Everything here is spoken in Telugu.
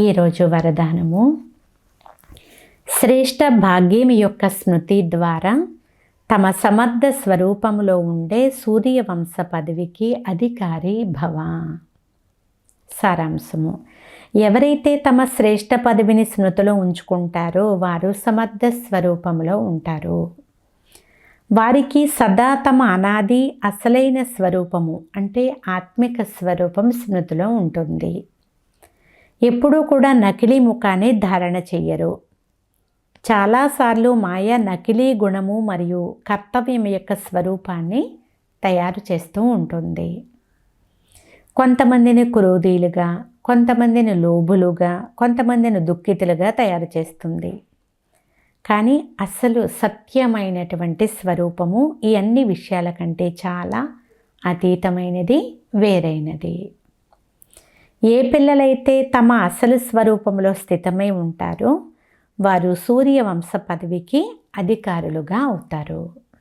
ఈరోజు వరదానము. శ్రేష్ఠ భాగ్యం యొక్క స్మృతి ద్వారా తమ సమర్థ స్వరూపంలో ఉండే సూర్యవంశ పదవికి అధికారి భవ. సారాంశము: ఎవరైతే తమ శ్రేష్ఠ పదవిని స్మృతిలో ఉంచుకుంటారో వారు సమర్థ స్వరూపంలో ఉంటారు. వారికి సదా తమ అనాది అసలైన స్వరూపము అంటే ఆత్మిక స్వరూపం స్మృతిలో ఉంటుంది. ఎప్పుడూ కూడా నకిలీ ముఖాన్ని ధారణ చెయ్యరు. చాలాసార్లు మాయ నకిలీ గుణము మరియు కర్తవ్యం యొక్క స్వరూపాన్ని తయారు చేస్తూ ఉంటుంది. కొంతమందిని క్రోధీలుగా, కొంతమందిని లోభులుగా, కొంతమందిని దుఃఖితులుగా తయారు చేస్తుంది. కానీ అసలు సత్యమైనటువంటి స్వరూపము ఈ అన్ని విషయాల కంటే చాలా అతీతమైనది, వేరైనది. ఏ పిల్లలైతే తమ అసలు స్వరూపంలో స్థితమై ఉంటారో వారు సూర్యవంశ పదవికి అధికారులుగా అవుతారు.